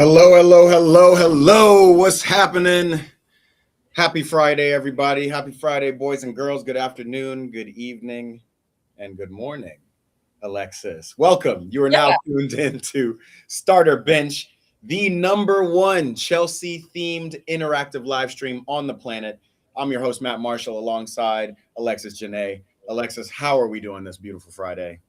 Hello, hello, hello, hello. What's happening? Happy Friday, everybody. Happy Friday, boys and girls. Good afternoon, good evening, and good morning, Alexis. Welcome. You are now tuned in to Starter Bench, the #1 Chelsea-themed interactive live stream on the planet. I'm your host, Matt Marshall, alongside Alexis Janae. Alexis, how are we doing this beautiful Friday?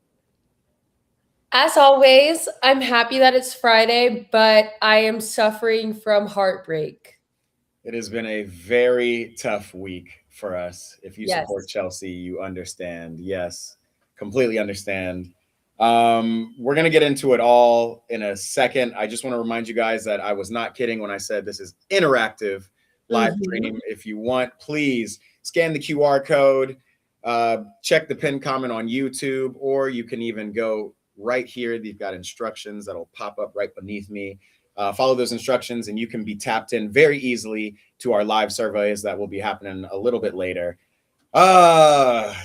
As always, I'm happy that it's Friday, but I am suffering from heartbreak. It has been a very tough week for us. If you Yes. support Chelsea, you understand. Yes, completely understand. We're going to get into it all in a second. I just want to remind you guys that I was not kidding when I said this is interactive live stream. If you want, please scan the QR code, check the pinned comment on YouTube, or you can even go right here. They've got instructions that'll pop up right beneath me. Follow those instructions and you can be tapped in very easily to our live surveys that will be happening a little bit later.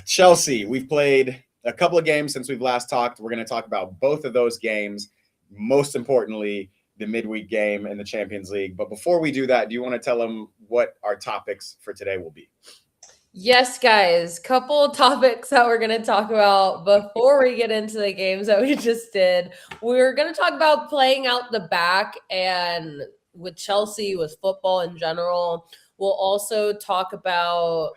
Chelsea, we've played a couple of games since we've last talked. We're going to talk about both of those games, most importantly, the midweek game in the Champions League. But before we do that, do you want to tell them what our topics for today will be? Yes, guys, couple topics that we're going to talk about before we get into the games that we just did. We're going to talk about playing out the back and with Chelsea, with football in general. We'll also talk about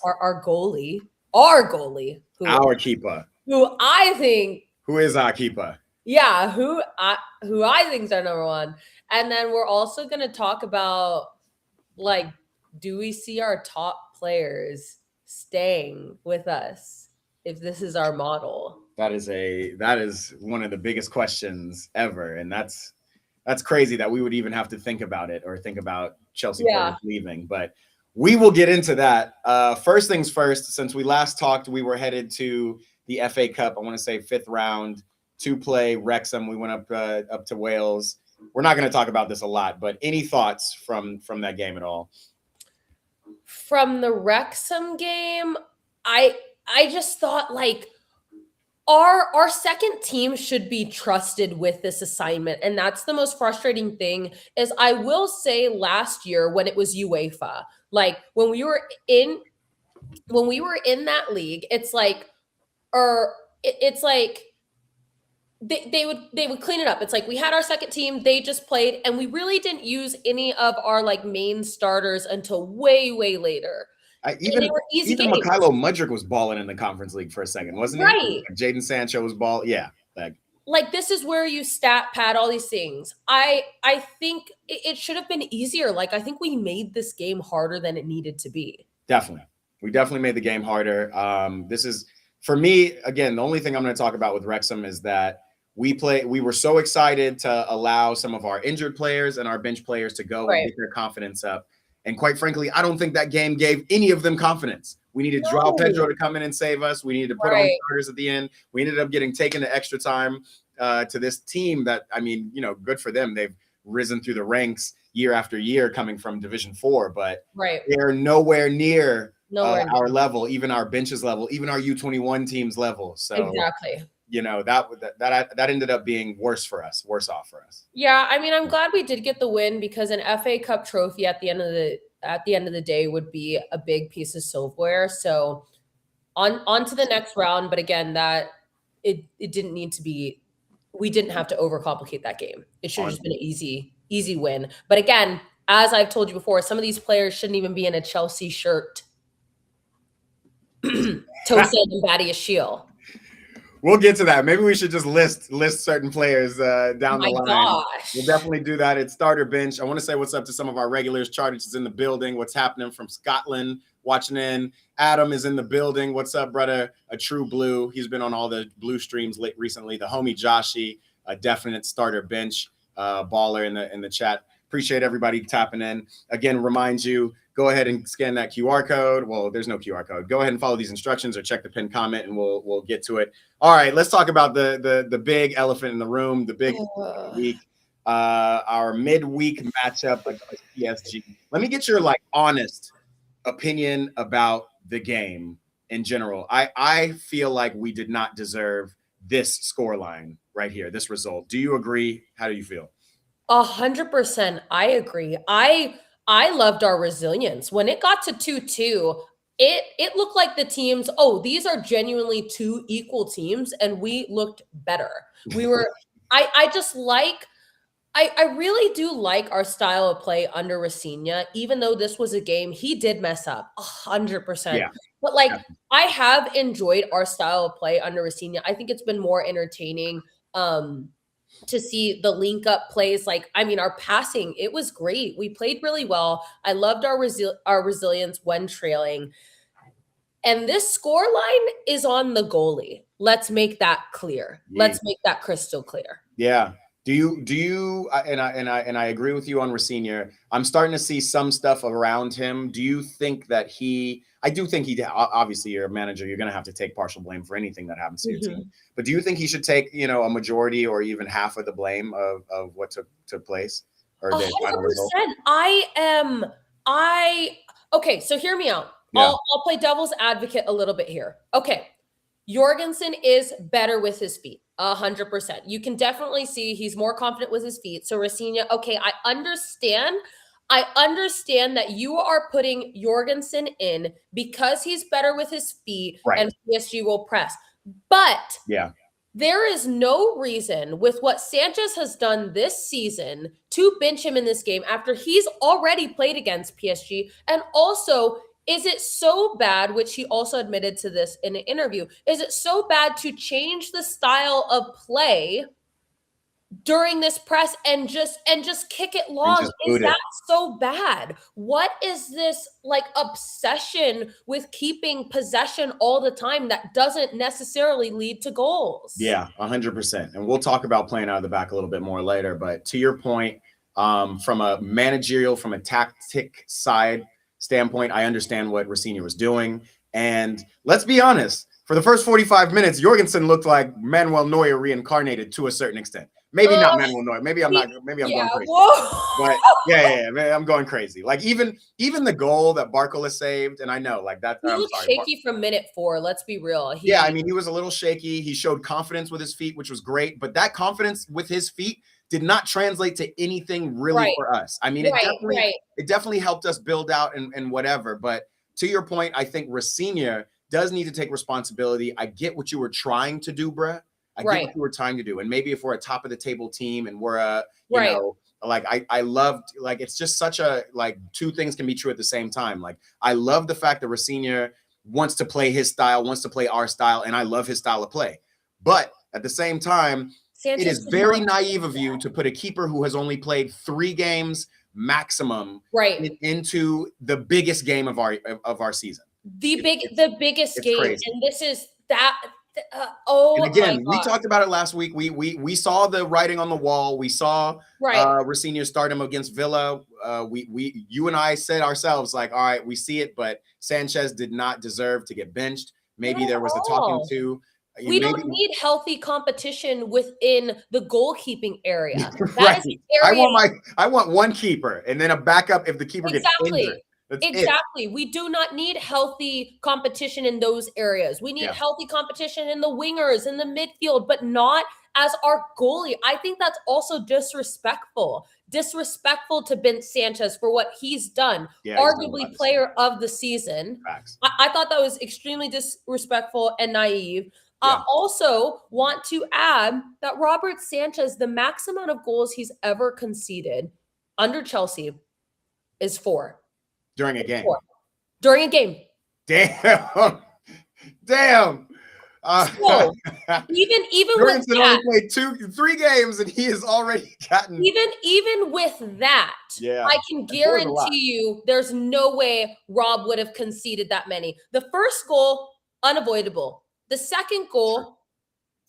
our goalie, our keeper, who I think, who is our keeper? Yeah, who I think is our #1. And then we're also going to talk about, like, do we see our top players staying with us if this is our model? That is one of the biggest questions ever, and that's crazy that we would even have to think about it or think about Chelsea players leaving. But we will get into that. First things first, since we last talked, we were headed to the FA Cup. I want to say 5th round to play Wrexham. We went up to Wales. We're not going to talk about this a lot, but any thoughts from that game at all? From the Wrexham game, I just thought, like, our second team should be trusted with this assignment, and that's the most frustrating thing. Is I will say last year when it was UEFA, like when we were in that league, it's like, it's like they would clean it up. It's like we had our second team, they just played, and we really didn't use any of our like main starters until way later. Even Mikhailo Mudryk was balling in the Conference League for a second, wasn't he? Right. Jadon Sancho was balling. Yeah. Like this is where you stat pad all these things. I think it should have been easier. Like I think we made this game harder than it needed to be. Definitely. We definitely made the game harder. This is, for me, again, the only thing I'm going to talk about with Wrexham is that we were so excited to allow some of our injured players and our bench players to go and get their confidence up. And quite frankly, I don't think that game gave any of them confidence. We needed Joao Pedro to come in and save us. We needed to put on starters at the end. We ended up getting taken to extra time to this team that, I mean, good for them. They've risen through the ranks year after year coming from Division 4, but they're nowhere near our level, even our bench's level, even our U21 team's level. So exactly. That ended up being worse off for us. Yeah, I mean, I'm glad we did get the win because an FA Cup trophy at the end of the day would be a big piece of silverware. So on to the next round. But again, that it didn't need to be. We didn't have to overcomplicate that game. It should have just been an easy win. But again, as I've told you before, some of these players shouldn't even be in a Chelsea shirt. Tosin and Badia Shield. We'll get to that. Maybe we should just list certain players down the line. Gosh. We'll definitely do that. It's Starter Bench. I want to say what's up to some of our regulars. Charters is in the building. What's happening from Scotland? Watching in. Adam is in the building. What's up, brother? A true blue. He's been on all the blue streams recently. The homie Joshi, a definite Starter Bench baller in the chat. Appreciate everybody tapping in. Again, remind you, go ahead and scan that QR code. Well, there's no QR code. Go ahead and follow these instructions or check the pinned comment and we'll get to it. All right, let's talk about the big elephant in the room, the big week. Our midweek matchup against PSG. Let me get your honest opinion about the game in general. I feel like we did not deserve this scoreline right here, this result. Do you agree? How do you feel? 100%. I agree. I loved our resilience. When it got to 2-2, it looked like the teams, oh, these are genuinely two equal teams, and we looked better. We were I just like I really do like our style of play under Rafinha, even though this was a game he did mess up 100%. Yeah. But like Definitely. I have enjoyed our style of play under Rafinha. I think it's been more entertaining to see the link up plays. Like, I mean, our passing, it was great. We played really well. I loved our resilience when trailing. And this score line is on the goalie. Let's make that clear. Let's make that crystal clear. Yeah. Do you and I agree with you on Rafinha. I'm starting to see some stuff around him. Do you think that I do think obviously you're a manager, you're going to have to take partial blame for anything that happens to your team. But do you think he should take, a majority or even half of the blame of what took place or the final result? 100%. Okay, so hear me out. Yeah. I'll play devil's advocate a little bit here. Okay. Jorgensen is better with his feet. 100%. You can definitely see he's more confident with his feet. So Rafinha, okay, I understand that you are putting Jorgensen in because he's better with his feet, right, and PSG will press. But yeah, there is no reason with what Sanchez has done this season to bench him in this game after he's already played against PSG. And also, is it so bad, which he also admitted to this in an interview, is it so bad to change the style of play during this press and just kick it long? Is that so bad? What is this like obsession with keeping possession all the time that doesn't necessarily lead to goals? Yeah, 100%. And we'll talk about playing out of the back a little bit more later. But to your point, from a managerial, from a tactic side standpoint, I understand what Rafinha was doing. And let's be honest, for the first 45 minutes, Jorgensen looked like Manuel Neuer reincarnated to a certain extent. Maybe not Manuel Neuer. Maybe I'm going crazy. Whoa. But yeah, man, I'm going crazy. Like even the goal that Barcola saved, and I know like that. He looked shaky from minute 4. Let's be real. I mean, he was a little shaky. He showed confidence with his feet, which was great. But that confidence with his feet did not translate to anything really for us. I mean, it definitely helped us build out and whatever. But to your point, I think Rafinha does need to take responsibility. I get what you were trying to do, bruh. I get what you were trying to do. And maybe if we're a top of the table team and we're you know, like I loved, like, it's just such a, like, two things can be true at the same time. Like, I love the fact that Rafinha wants to play his style, wants to play our style, and I love his style of play. But at the same time, Sanchez, it is very naive of you to put a keeper who has only played 3 games maximum into the biggest game of our season. The biggest game. Crazy. And this is that. And again, we talked about it last week. We saw the writing on the wall. We saw Rafinha start him against Villa. You and I said ourselves, like, all right, we see it, but Sanchez did not deserve to get benched. Maybe there was the talking to. We don't need healthy competition within the goalkeeping area. That is I want one keeper and then a backup if the keeper gets injured. Exactly. We do not need healthy competition in those areas. We need healthy competition in the wingers, in the midfield, but not as our goalie. I think that's also disrespectful. Disrespectful to Ben Sanchez for what he's done. Arguably player of the season. I thought that was extremely disrespectful and naive. I also want to add that Robert Sanchez, the max amount of goals he's ever conceded under Chelsea is 4. During a game. During a game. Damn. So, even with that, only played 3 games and he has already gotten. Even with that, I can guarantee you, there's no way Rob would have conceded that many. The first goal, unavoidable. The second goal,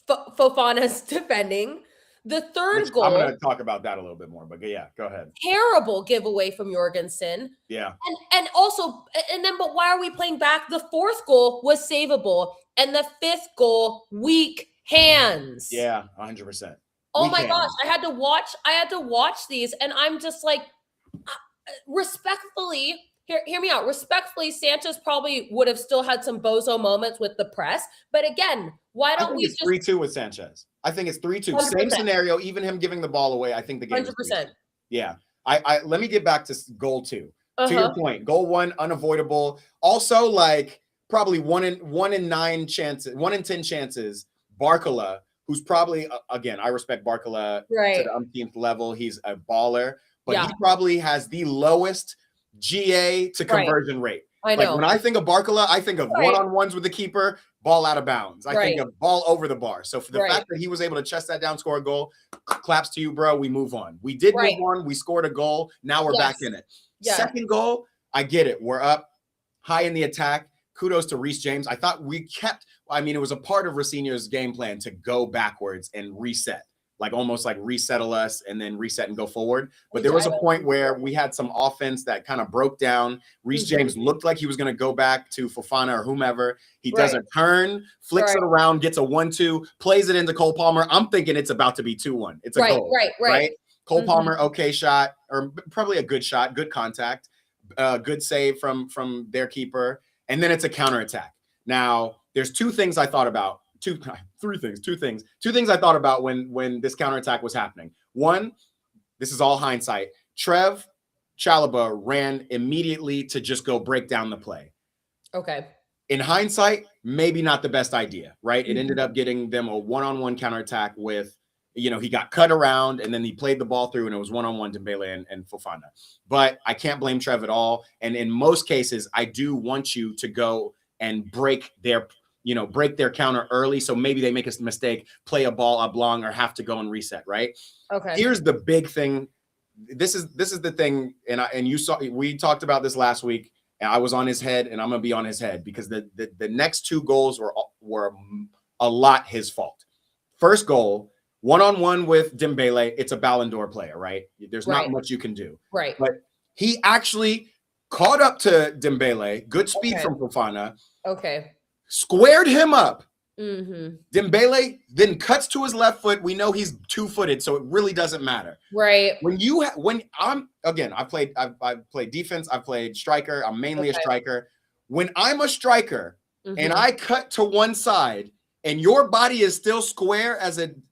Fofana's defending. The third goal. I'm going to talk about that a little bit more, but yeah, go ahead. Terrible giveaway from Jorgensen. Yeah. But why are we playing back? The fourth goal was savable, and the fifth goal, weak hands. Yeah, 100%. Oh my gosh, I had to watch these, and I'm just like, respectfully, hear me out. Respectfully, Sanchez probably would have still had some bozo moments with the press. But again, why don't we it's 3-2 with Sanchez? I think it's 3-2. 100%. Same scenario, even him giving the ball away. I think the game 100%. is 3-2. Yeah. I let me get back to goal 2. To your point, goal 1, unavoidable. Also, like probably 1 in 9 chances, 1 in 10 chances. Barcola, who's probably again, I respect Barcola to the umpteenth level. He's a baller, but he probably has the lowest GA to conversion rate. I know. Like when I think of Barcola, I think of one-on-ones with the keeper, ball out of bounds. I think of ball over the bar. So for the fact that he was able to chest that down, score a goal, claps to you, bro. We move on. We did move on. We scored a goal. Now we're back in it. Second goal, I get it. We're up high in the attack. Kudos to Reece James. I thought we kept, I mean, it was a part of Rafinha's game plan to go backwards and reset. Like almost like resettle us and then reset and go forward. But there was a point where we had some offense that kind of broke down. Reece James looked like he was going to go back to Fofana or whomever. He does a turn, flicks it around, gets a 1-2, plays it into Cole Palmer. I'm thinking it's about to be 2-1. It's a goal. Right. Cole Palmer, okay shot, or probably a good shot, good contact, good save from their keeper. And then it's a counterattack. Now, there's two things I thought about. Two things I thought about when this counterattack was happening. One, this is all hindsight. Trev Chalobah ran immediately to just go break down the play. Okay. In hindsight, maybe not the best idea, right? It ended up getting them a one-on-one counterattack with, you know, he got cut around and then he played the ball through and it was one-on-one Dembele and Fofana. But I can't blame Trev at all. And in most cases, I do want you to go and break their counter early. So maybe they make a mistake, play a ball oblong or have to go and reset, right? Okay. Here's the big thing. This is the thing. And you saw, we talked about this last week and I was on his head and I'm going to be on his head because the next 2 goals were a lot his fault. First goal, one-on-one with Dembele. It's a Ballon d'Or player, right? There's not much you can do. Right. But he actually caught up to Dembele. Good speed from Fofana. Okay. Squared him up. Dembele then cuts to his left foot. We know he's 2-footed, so it really doesn't matter. Right. I've played defense. I've played striker. I'm mainly a striker. When I'm a striker and I cut to one side and your body is still square as an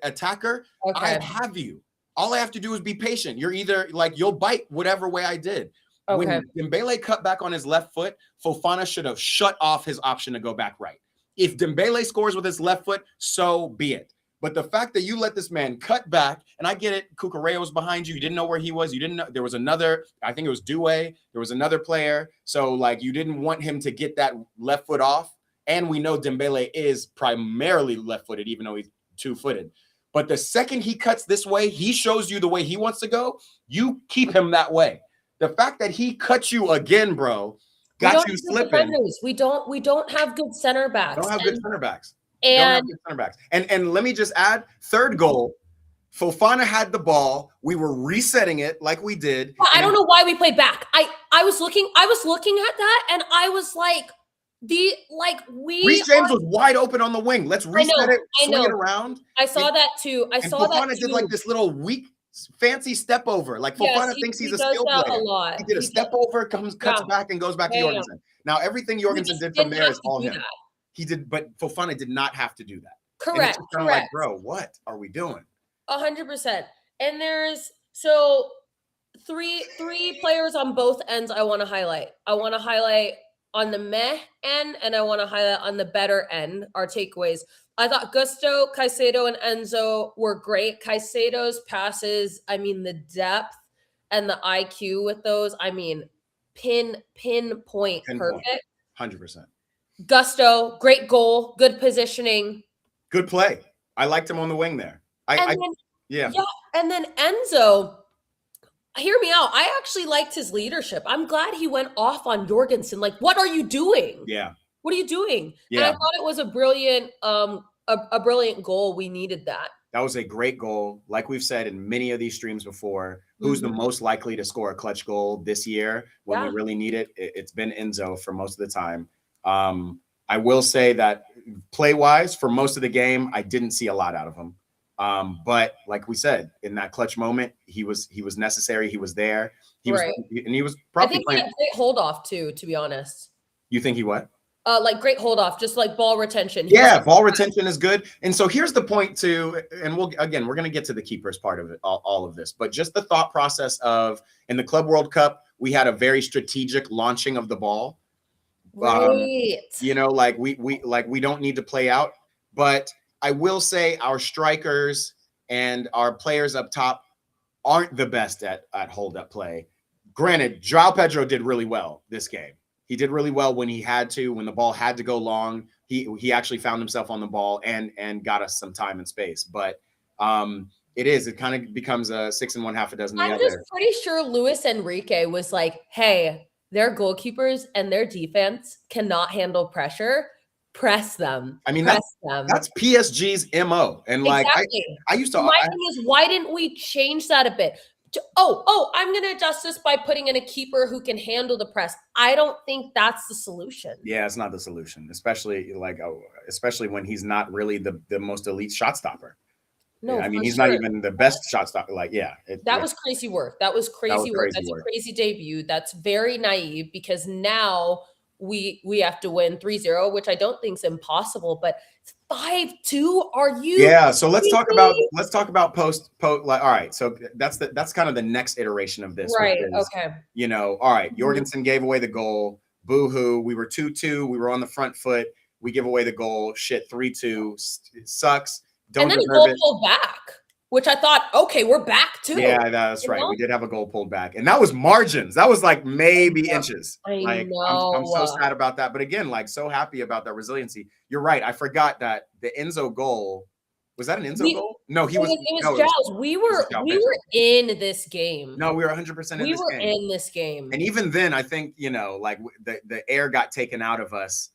attacker, I have you. All I have to do is be patient. You're either like you'll bite whatever way I did. When Dembele cut back on his left foot, Fofana should have shut off his option to go back right. If Dembele scores with his left foot, so be it. But the fact that you let this man cut back, and I get it, Cucurella was behind you. You didn't know where he was. You didn't know there was another, I think it was Due. There was another player. So like you didn't want him to get that left foot off. And we know Dembele is primarily left-footed, even though he's 2-footed. But the second he cuts this way, he shows you the way he wants to go. You keep him that way. The fact that he cuts you again, bro, got you slipping. We don't have good center backs. Don't have good center backs. And let me just add, third goal, Fofana had the ball. We were resetting it like we did. I don't know why we played back. I was looking at that and I was like, Reece James was wide open on the wing. Let's reset it, swing it around. I saw that too. Fofana did like this little weak, fancy step over. Like Fofana thinks he's a skill player. He did a step over, cuts back, and goes back to Jorgensen. Now everything Jorgensen did from there is all him. He did, but Fofana did not have to do that. Correct. It's kind of like, bro, what are we doing? 100%. And there's three players on both ends I want to highlight. I want to highlight on the meh end, and I want to highlight on the better end, our takeaways. I thought Gusto, Caicedo, and Enzo were great. Caicedo's passes, I mean, the depth and the IQ with those, I mean, pinpoint perfect. 100%. Gusto, great goal, good positioning. Good play. I liked him on the wing there. Yeah. And then Enzo, hear me out. I actually liked his leadership. I'm glad he went off on Jorgensen. Like, what are you doing? Yeah. What are you doing? Yeah. And I thought it was a brilliant, a brilliant goal. We needed that. That was a great goal. Like we've said in many of these streams before, who's the most likely to score a clutch goal this year when we really need it? It's been Enzo for most of the time. I will say that play-wise, for most of the game, I didn't see a lot out of him. But like we said, in that clutch moment, he was necessary. He was there. He was I probably think playing. he had great hold off too, to be honest. You think he what? Like great hold off, just like ball retention. Yeah, ball retention is good. And so here's the point too, and we're going to get to the keepers part of it, all of this, but just the thought process of in the Club World Cup, we had a very strategic launching of the ball. Right. You know, like we don't need to play out, but I will say our strikers and our players up top aren't the best at hold up play. Granted, João Pedro did really well this game. He did really well when he had to, when the ball had to go long. He actually found himself on the ball and got us some time and space. But it kind of becomes a 6 and 1/2 a dozen the other. I'm just pretty sure Luis Enrique was like, hey, their goalkeepers and their defense cannot handle pressure. Press them. I mean, that's PSG's MO. And like exactly. I used to my thing is, why didn't we change that a bit? I'm going to adjust this by putting in a keeper who can handle the press. I don't think that's the solution. Yeah, it's not the solution, especially when he's not really the most elite shot stopper. No, I mean, he's not even the best shot stopper. Like, that was crazy work. That's a crazy debut. That's very naive because now we have to win 3-0, which I don't think is impossible, but 5-2. Are you? Yeah. So let's talk about post. Like, all right. So that's kind of the next iteration of this. Right. Is, okay. You know, all right. Jorgensen gave away the goal. Boo hoo. We were 2-2. We were on the front foot. We give away the goal. Shit. 3-2. It sucks. And then a goal pulled back, which I thought, okay, we're back too. Yeah, that's right. We did have a goal pulled back, and that was margins. That was like maybe inches. I know. I'm so sad about that, but again, like so happy about that resiliency. You're right. I forgot that the Enzo goal was that an Enzo goal? No, It was Giles. We were in this game. No, we were 100% in this game. We were in this game, and even then, I think like the air got taken out of us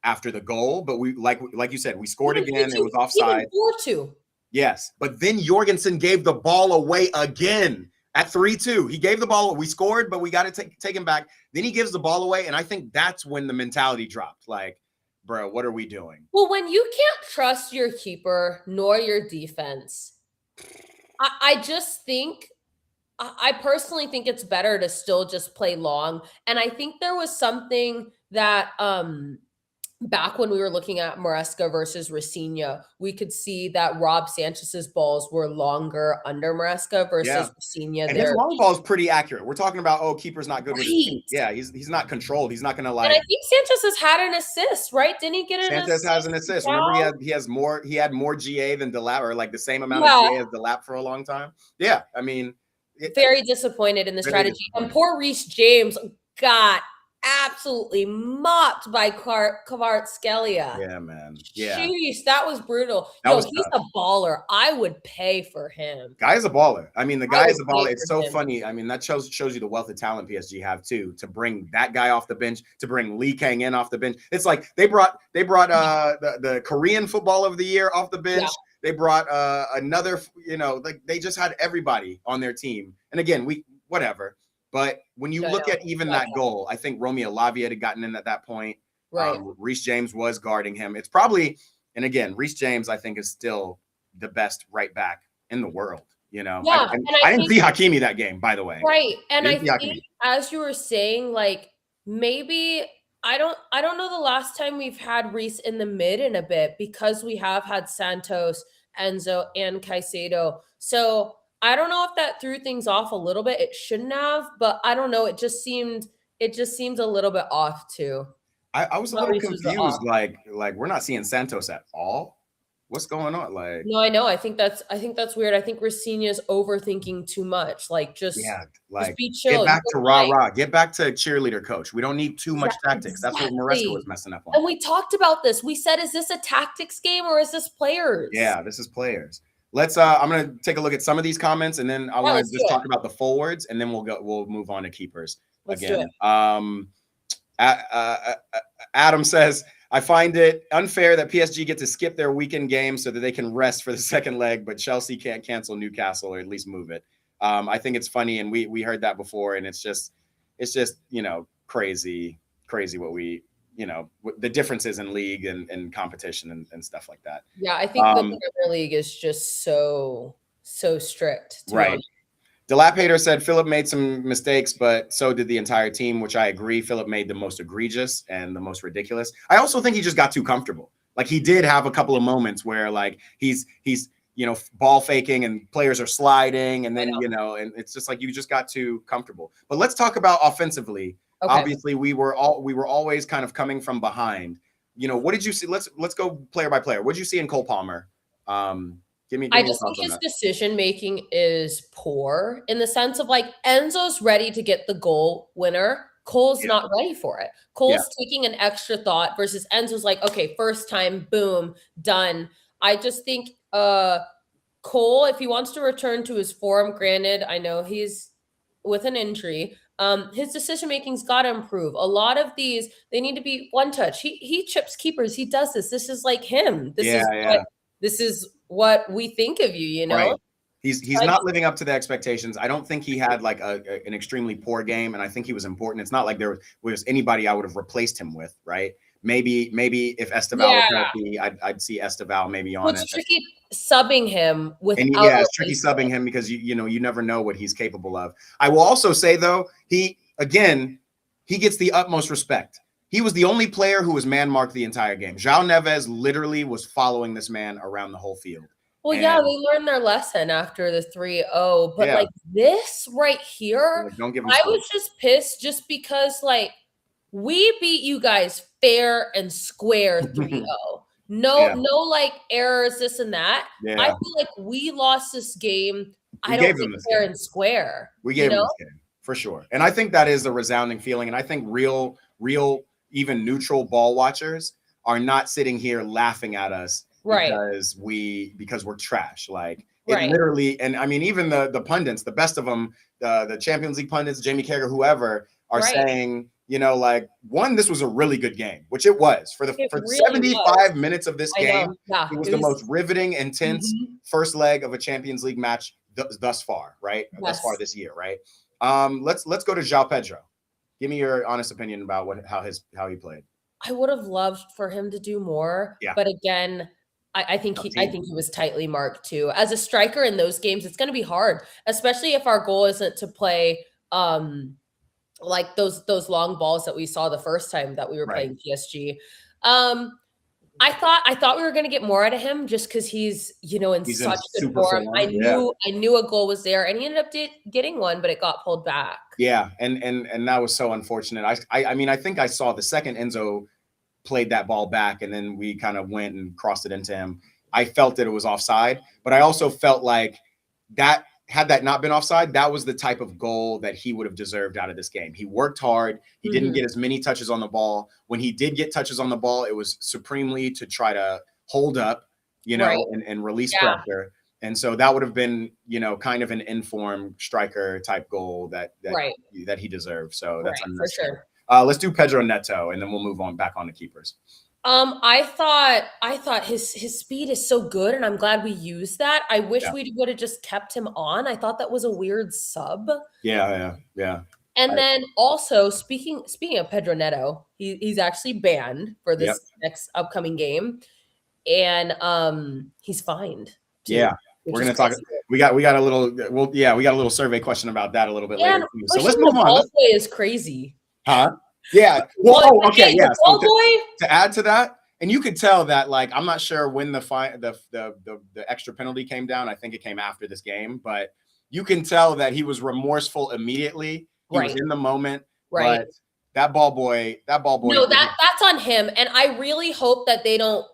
after the goal, but we like you said, we scored again. It was offside. 4-2. Yes, but then Jorgensen gave the ball away again at 3-2. He gave the ball. We scored, but we got to take him back. Then he gives the ball away, and I think that's when the mentality dropped. Like, bro, what are we doing? Well, when you can't trust your keeper nor your defense, I just think. I personally think it's better to still just play long. And I think there was something that back when we were looking at Maresca versus Rafinha, we could see that Rob Sanchez's balls were longer under Maresca versus Rafinha. And his long ball is pretty accurate. We're talking about, keeper's not good with his feet. Yeah, he's not controlled. He's not going to like. And I think Sanchez has had an assist, right? Didn't he get an assist? Sanchez has an assist. Remember, he had more GA than Delap, or like the same amount of GA as Delap for a long time. Yeah, I mean. Very disappointed in the strategy. And poor Reece James got absolutely mopped by Kvaratskhelia. Yeah, man. Yeah. Jeez, that was brutal. He's a baller. I would pay for him. Guy is a baller. I mean, the guy is a baller. It's so funny. I mean, that shows you the wealth of talent PSG have too, to bring that guy off the bench, to bring Lee Kang in off the bench. It's like they brought the Korean Football of the Year off the bench. Yeah. They brought another, like they just had everybody on their team. And again, whatever. But when you look at even that goal, I think Romeo Lavia had gotten in at that point. Right. Reece James was guarding him. It's probably, and again, Reece James, I think, is still the best right back in the world. Yeah, I didn't see Hakimi that game, by the way. Right. And I think, as you were saying, like maybe I don't know the last time we've had Reece in the mid in a bit, because we have had Santos, Enzo, and Caicedo. So I don't know if that threw things off a little bit. It shouldn't have, but I don't know. It just seemed a little bit off too. I was a little confused. Like we're not seeing Santos at all. What's going on? Like, no, I know. I think that's weird. I think Rafinha's overthinking too much. Like, just be chill. Get back to rah-rah. Get back to cheerleader coach. We don't need too much tactics. That's what Maresca was messing up on. And we talked about this. We said, is this a tactics game or is this players? Yeah, this is players. Let's I'm gonna take a look at some of these comments, and then I want to just talk about the forwards, and then we'll move on to keepers again. Adam says, I find it unfair that PSG get to skip their weekend game so that they can rest for the second leg, but Chelsea can't cancel Newcastle, or at least move it. I think it's funny, and we heard that before, and it's just crazy what we you know, the differences in league and competition and stuff like that. Yeah, I think the Premier League is just so strict, to be Right. honest. Dilapator said Philip made some mistakes, but so did the entire team, which I agree. Philip made the most egregious and the most ridiculous. I also think he just got too comfortable. Like, he did have a couple of moments where, like, he's you know, ball faking and players are sliding, and then, you know, and it's just like you just got too comfortable. But let's talk about offensively. Okay. Obviously, we were always kind of coming from behind. You know, what did you see? Let's go player by player. What did you see in Cole Palmer? I just think his decision making is poor, in the sense of, like, Enzo's ready to get the goal winner. Cole's not ready for it. Cole's taking an extra thought versus Enzo's like, okay, first time, boom, done. I just think Cole, if he wants to return to his form, granted, I know he's with an injury, his decision making's got to improve. A lot of these, they need to be one touch. He chips keepers. He does this. This is like him. This is what we think of you, you know? Right. He's not living up to the expectations. I don't think he had like an extremely poor game, and I think he was important. It's not like there was anybody I would have replaced him with, right? Maybe if Esteval was healthy, I'd see Esteval maybe on it. It's tricky subbing him without. It's tricky subbing him because you never know what he's capable of. I will also say, though, he gets the utmost respect. He was the only player who was man-marked the entire game. João Neves literally was following this man around the whole field. Well, they learned their lesson after the 3-0. But, like, this right here, don't give him I was just pissed just because, like, we beat you guys fair and square 3-0. No, like, errors, this and that. Yeah. I feel like we lost this game. I don't think fair and square. We gave him this game, for sure. And I think that is a resounding feeling. And I think real, even neutral ball watchers are not sitting here laughing at us because we're trash. Like, it literally, and I mean, even the pundits, the best of them, the Champions League pundits, Jamie Carragher, whoever, are saying, you know, like, this was a really good game, which it was for really 75 minutes of this game. Yeah, it was the most riveting, intense first leg of a Champions League match thus far, right? Yes. Thus far this year, right? Let's go to João Pedro. Give me your honest opinion about how he played. I would have loved for him to do more, but again, I think he was tightly marked too. As a striker in those games, it's going to be hard, especially if our goal isn't to play like those long balls that we saw the first time that we were playing PSG. I thought we were going to get more out of him just because he's in such good form. I knew a goal was there, and he ended up getting one, but it got pulled back. Yeah, and that was so unfortunate. I mean, I think I saw the second Enzo played that ball back, and then we kind of went and crossed it into him. I felt that it was offside, but I also felt like that had that not been offside, that was the type of goal that he would have deserved out of this game. He worked hard. He didn't get as many touches on the ball. When he did get touches on the ball, it was supremely to try to hold up, and release pressure. And so that would have been, kind of an informed striker type goal that he deserved. So that's unnecessary. For sure. Let's do Pedro Neto, and then we'll move on back on to keepers. I thought his speed is so good, and I'm glad we used that. I wish we would have just kept him on. I thought that was a weird sub. Yeah. And then also speaking of Pedro Neto, he's actually banned for this next upcoming game, and he's fined. Yeah, we're gonna talk. We got a little. Well, we got a little survey question about that a little bit later. So let's move on. Ball boy is crazy. Huh? Yeah. Well, okay. Yeah. So to add to that, and you could tell that, like, I'm not sure when the extra penalty came down. I think it came after this game, but you can tell that he was remorseful immediately. He was in the moment. Right. But that ball boy. No, that's on him, and I really hope that they don't.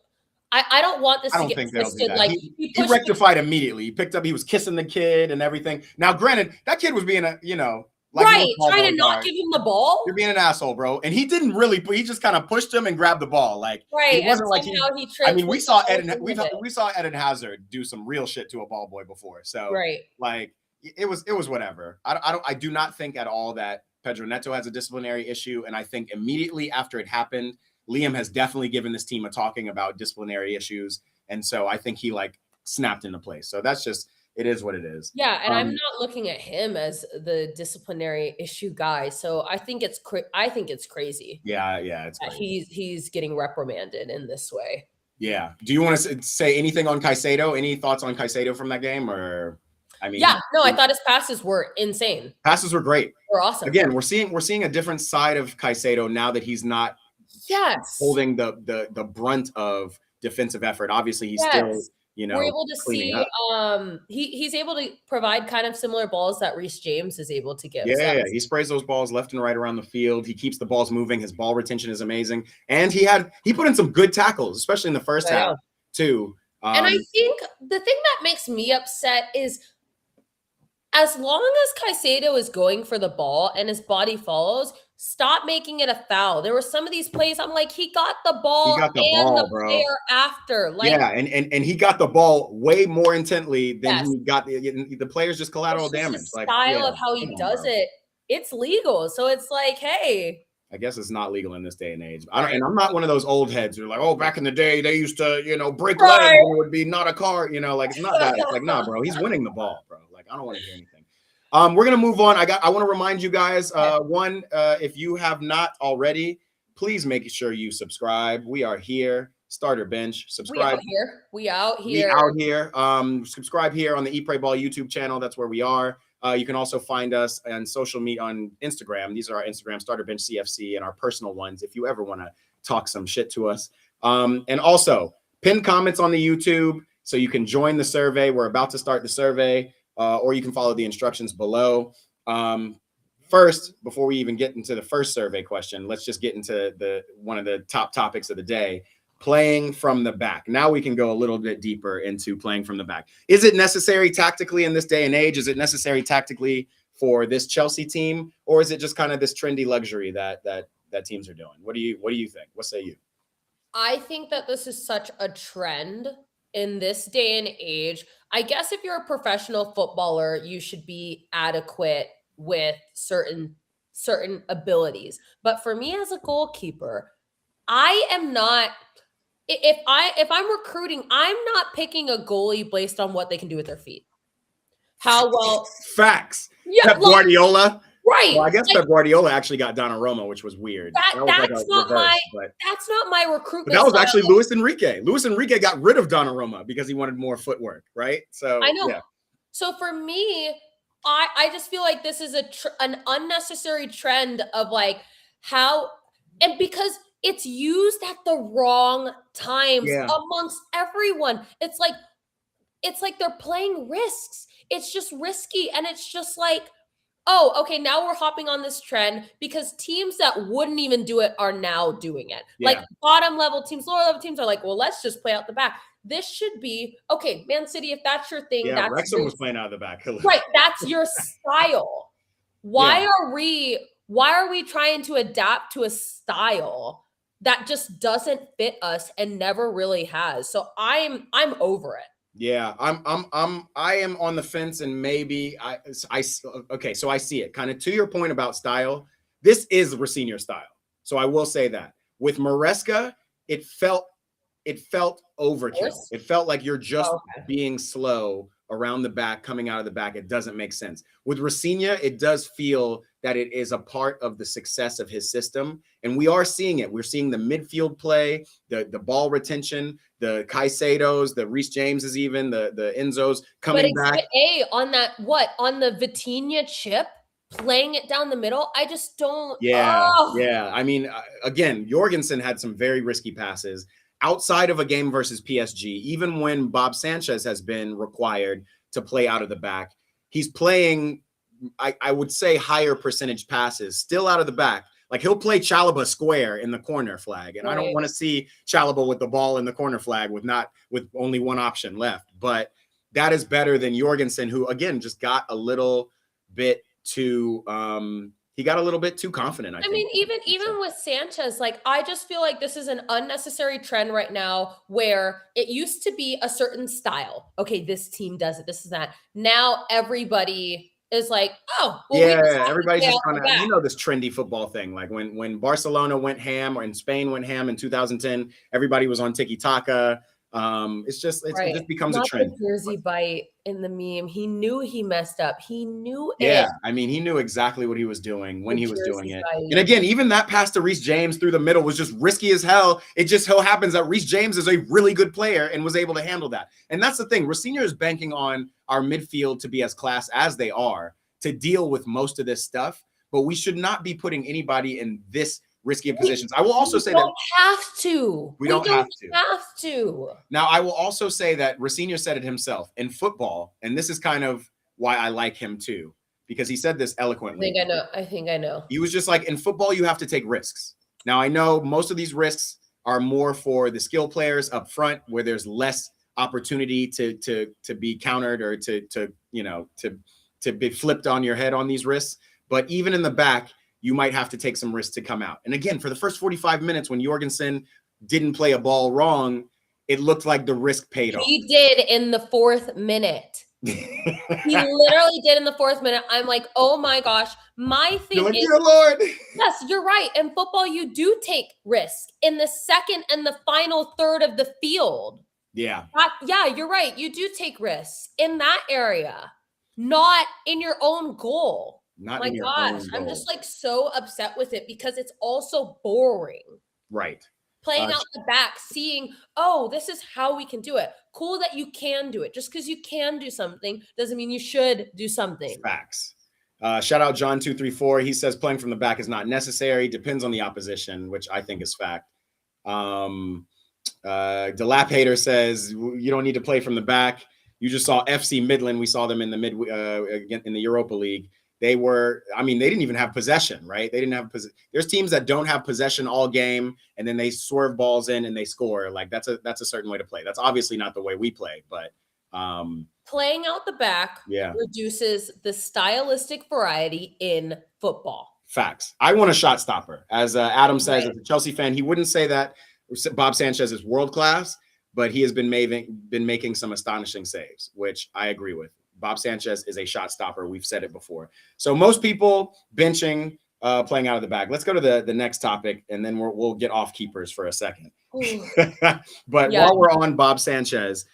I don't want this to get twisted. Like, he rectified immediately. He picked up. He was kissing the kid and everything. Now, granted, that kid was being trying to not give him the ball. You're being an asshole, bro. And he didn't really. He just kind of pushed him and grabbed the ball. Like, it wasn't like he. I mean, we saw Eden Hazard do some real shit to a ball boy before. So like, it was whatever. I do not think at all that Pedro Neto has a disciplinary issue, and I think immediately after it happened, Liam has definitely given this team a talking about disciplinary issues, and so I think he snapped into place. So that's just it is what it is. Yeah, and I'm not looking at him as the disciplinary issue guy. So I think it's crazy. Yeah, it's that crazy. he's getting reprimanded in this way. Yeah. Do you want to say anything on Caicedo? Any thoughts on Caicedo from that game? Or, I mean, yeah, no, I thought his passes were insane. Passes were great. Were awesome. Again, we're seeing a different side of Caicedo now that he's not holding the brunt of defensive effort. Obviously, he's still, you know, we're able to see he's able to provide kind of similar balls that Reece James is able to give. Yeah, he sprays those balls left and right around the field. He keeps the balls moving. His ball retention is amazing, and he put in some good tackles, especially in the first half too. And I think the thing that makes me upset is, as long as Caicedo is going for the ball and his body follows, stop making it a foul. There were some of these plays, I'm like, he got the ball and the player after. Like, yeah, and he got the ball way more intently than he got the players just collateral damage. The style of how he does it, it's legal. So it's like, hey. I guess it's not legal in this day and age. And I'm not one of those old heads who are like, oh, back in the day, they used to, you know, break legs and it would be not a car, you know, like it's not that. It's like, nah, bro, he's winning the ball, bro. Like, I don't want to hear anything. We're gonna move on. I want to remind you guys, if you have not already, please make sure you subscribe. We are here. Starter Bench. Subscribe. We out here. Subscribe here on the Eat Pray Ball YouTube channel. That's where we are. You can also find us on social media on Instagram. These are our Instagram, Starter Bench CFC, and our personal ones if you ever want to talk some shit to us. And also, pin comments on the YouTube so you can join the survey. We're about to start the survey, or you can follow the instructions below. First, before we even get into the first survey question, let's just get into one of the top topics of the day. Playing from the back. Now we can go a little bit deeper into playing from the back. Is it necessary tactically in this day and age? Is it necessary tactically for this Chelsea team, or is it just kind of this trendy luxury that teams are doing? What do you think? What say you? I think that this is such a trend in this day and age. I guess if you're a professional footballer, you should be adequate with certain abilities. But for me as a goalkeeper, I am not. If I'm recruiting, I'm not picking a goalie based on what they can do with their feet. How well? Facts. Yeah, Pep Guardiola. Right. Well, I guess Pep Guardiola actually got Donnarumma, which was weird. That's not my recruitment. But that was actually Luis Enrique. Luis Enrique got rid of Donnarumma because he wanted more footwork, right? So I know. Yeah. So for me, I just feel like this is an unnecessary trend of like how, and because it's used at the wrong times amongst everyone. It's like they're playing risks. It's just risky. And it's just like, oh, okay, now we're hopping on this trend because teams that wouldn't even do it are now doing it. Yeah. Like bottom level teams, lower level teams are like, well, let's just play out the back. This should be, okay, Man City, if that's your thing. Yeah, Wrexham was playing out of the back. Right, that's your style. Why are we trying to adapt to a style that just doesn't fit us and never really has? So I'm over it. Yeah, I am on the fence, and maybe okay, so I see it. Kind of to your point about style, this is Rosenior style. So I will say that. With Maresca, it felt overkill. It felt like you're just being slow around the back, coming out of the back. It doesn't make sense. With Rosenior, it does feel that it is a part of the success of his system. And we are seeing it. We're seeing the midfield play, the ball retention, the Caicedos, the Reece Jameses, even the Enzos coming back. On the Vitinha chip, playing it down the middle, I just don't. Yeah. I mean, again, Jorgensen had some very risky passes. Outside of a game versus PSG, even when Bob Sanchez has been required to play out of the back, he's playing, I would say, higher percentage passes, still out of the back. Like he'll play Chalobah square in the corner flag. And I don't want to see Chalobah with the ball in the corner flag with only one option left. But that is better than Jorgensen, who, again, just got a little bit too he got a little bit too confident. I mean, even with Sanchez, like I just feel like this is an unnecessary trend right now where it used to be a certain style. Okay, this team does it. This is that. Now everybody is like, oh, well, everybody's just trying to, this trendy football thing. Like when Barcelona went ham, or in Spain went ham in 2010, everybody was on tiki taka. It just becomes a Not trend. the jersey bite in the meme. He knew he messed up. He knew Yeah, it. I mean, he knew exactly what he was doing when he was doing it. Bite. And again, even that pass to Reece James through the middle was just risky as hell. It just so happens that Reece James is a really good player and was able to handle that. And that's the thing. Racina is banking on our midfield to be as class as they are to deal with most of this stuff. But we should not be putting anybody in this risky of positions. I will also say that we don't have to. Now, I will also say that Racina said it himself in football, and this is kind of why I like him too, because he said this eloquently. I think I know. He was just like, in football, you have to take risks. Now, I know most of these risks are more for the skill players up front, where there's less opportunity to be countered or to be flipped on your head on these risks. But even in the back, you might have to take some risks to come out. And again, for the first 45 minutes, when Jorgensen didn't play a ball wrong, it looked like the risk paid off. He did in the 4th minute. He literally did in the 4th minute. I'm like, oh my gosh. My thing is, dear Lord. Yes, you're right. In football, you do take risk in the second and the final third of the field. Yeah. Yeah, you're right. You do take risks in that area, not in your own goal. Not in your own goal. I'm just like so upset with it because it's also boring. Right. Playing out the back, seeing, oh, this is how we can do it. Cool that you can do it. Just because you can do something doesn't mean you should do something. Facts. Shout out John234. He says playing from the back is not necessary. Depends on the opposition, which I think is fact. Dilapator says you don't need to play from the back. You just saw FC Midland. We saw them in the in the Europa League. They didn't even have possession, right? They didn't have there's teams that don't have possession all game, and then they swerve balls in and they score. Like that's a certain way to play. That's obviously not the way we play, but playing out the back reduces the stylistic variety in football. Facts. I want a shot stopper. As Adam says, as a Chelsea fan, he wouldn't say that Bob Sanchez is world class, but he has been making some astonishing saves, which I agree with. Bob Sanchez is a shot stopper. We've said it before. So most people benching, playing out of the back. Let's go to the next topic, and then we'll get off keepers for a second. But while we're on Bob Sanchez,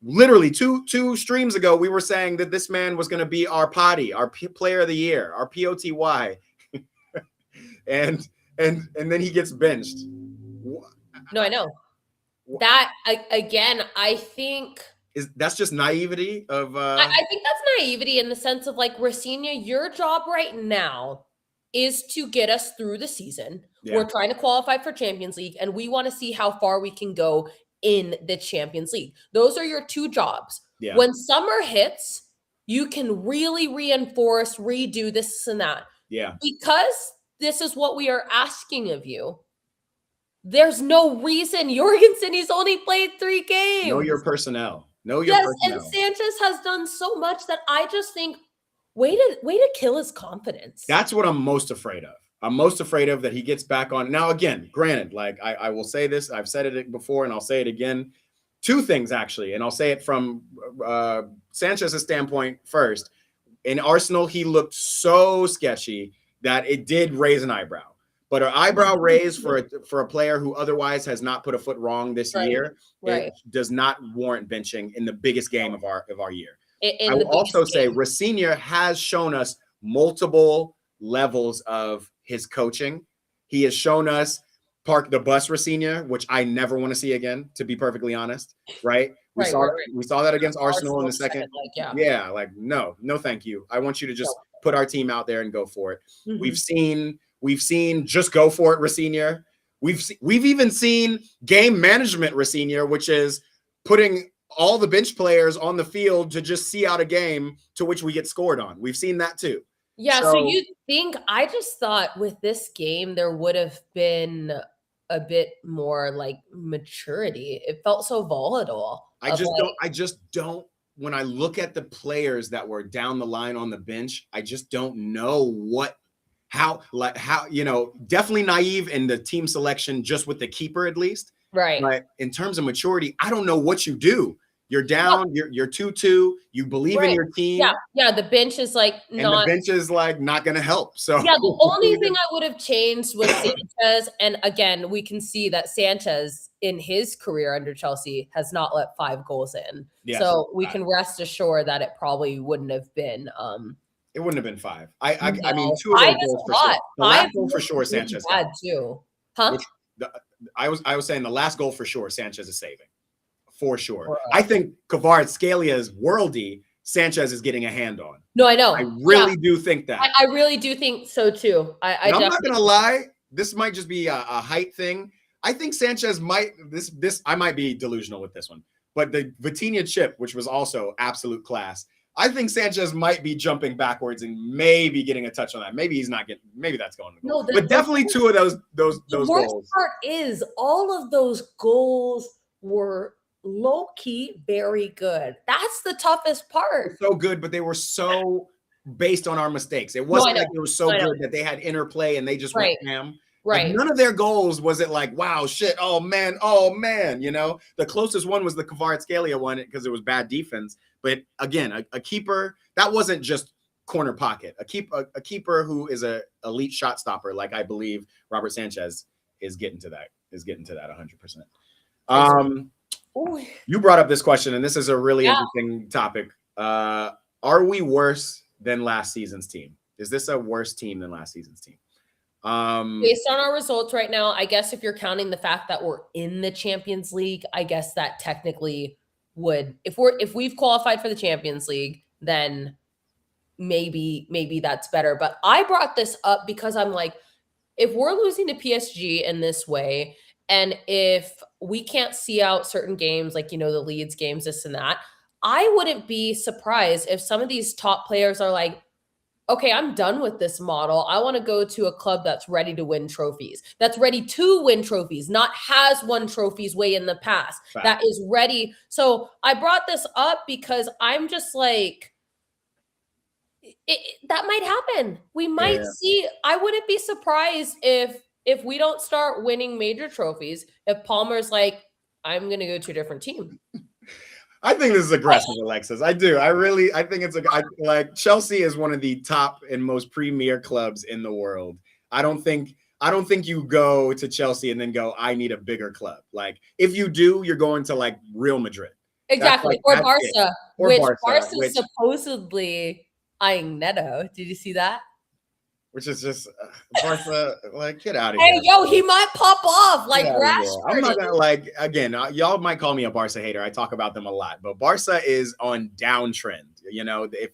literally two streams ago, we were saying that this man was going to be our potty, our player of the year, our POTY. and then he gets benched. No, I know. That, again, I think... That's just naivety of I think that's naivety in the sense of like, Racina, your job right now is to get us through the season. Yeah. We're trying to qualify for Champions League, and we want to see how far we can go in the Champions League. Those are your two jobs. Yeah. When summer hits, you can really reinforce, redo this and that. Yeah. Because this is what we are asking of you. There's no reason Jorgensen, he's only played 3 games. Know your personnel. Personnel. And Sanchez has done so much that I just think, way to kill his confidence. That's what I'm most afraid of. I'm most afraid of that he gets back on. Now, again, granted, like I will say this, I've said it before and I'll say it again. 2 things, actually, and I'll say it from Sanchez's standpoint first. In Arsenal, he looked so sketchy that it did raise an eyebrow. But an eyebrow raised for a player who otherwise has not put a foot wrong this year, it does not warrant benching in the biggest game of our year. I will also say Racina has shown us multiple levels of his coaching. He has shown us park the bus Racina, which I never want to see again, to be perfectly honest. Right? We saw that against Arsenal in the second. No, thank you. I want you to just put our team out there and go for it. Mm-hmm. We've seen just go for it, Racina. We've even seen game management, Racina, which is putting all the bench players on the field to just see out a game to which we get scored on. We've seen that too. Yeah. So you think, I just thought with this game, there would have been a bit more like maturity. It felt so volatile. I just don't, when I look at the players that were down the line on the bench, I just don't know how, definitely naive in the team selection, just with the keeper at least. Right. But in terms of maturity, I don't know what you do. You're down. You're 2-2. You believe in your team. Yeah. The bench is like and the bench is like not going to help. So yeah, the only thing I would have changed was Sanchez. And again, we can see that Sanchez in his career under Chelsea has not let 5 goals in. Yeah, so we can rest assured that it probably wouldn't have been. It wouldn't have been 5. I mean, 2 of those goals for sure. The last goal for sure, Sanchez had too. Huh? I was saying the last goal for sure, Sanchez is saving. For sure. I think Kvaratskhelia worldy. Sanchez is getting a hand on. No, I know. I really do think that. I really do think so too. I'm not gonna lie. This might just be a height thing. I think Sanchez might. I might be delusional with this one, but the Vitinha chip, which was also absolute class. I think Sanchez might be jumping backwards and maybe getting a touch on that. Maybe he's not getting. Maybe that's going to goal. No, but definitely 2 of those goals. The worst part is all of those goals were low-key very good. That's the toughest part. So good, but they were so based on our mistakes. It wasn't like they were so good that they had interplay and they just went ham. Right. Like none of their goals was it like, wow, shit, oh man. You know, the closest one was the Kvaratskhelia one because it was bad defense. But again, a keeper, that wasn't just corner pocket. A keeper who is a elite shot stopper, like I believe Robert Sanchez is getting to that 100%. You brought up this question, and this is a really interesting topic. Are we worse than last season's team? Is this a worse team than last season's team? Based on our results right now, I guess if you're counting the fact that we're in the Champions League, I guess that technically would, if we've qualified for the Champions League, then maybe that's better. But I brought this up because I'm like, if we're losing to PSG in this way, and if we can't see out certain games, like, you know, the Leeds games, this and that, I wouldn't be surprised if some of these top players are like, okay, I'm done with this model. I want to go to a club that's ready to win trophies, that's ready to win trophies, not has won trophies way in the past, that is ready. So I brought this up because I'm just like, that might happen. We might see, I wouldn't be surprised if we don't start winning major trophies, if Palmer's like, I'm going to go to a different team. I think this is aggressive, Alexis. I do. I think it's like Chelsea is one of the top and most premier clubs in the world. I don't think you go to Chelsea and then go, I need a bigger club. Like if you do, you're going to like Real Madrid. Exactly. Or Barca. Barca's supposedly eyeing Neto. Did you see that? Which is just Barca, like, get out of here. Hey, yo, he might pop off like Rashford. I'm not gonna, like, again, y'all might call me a Barca hater. I talk about them a lot, but Barca is on downtrend. You know, if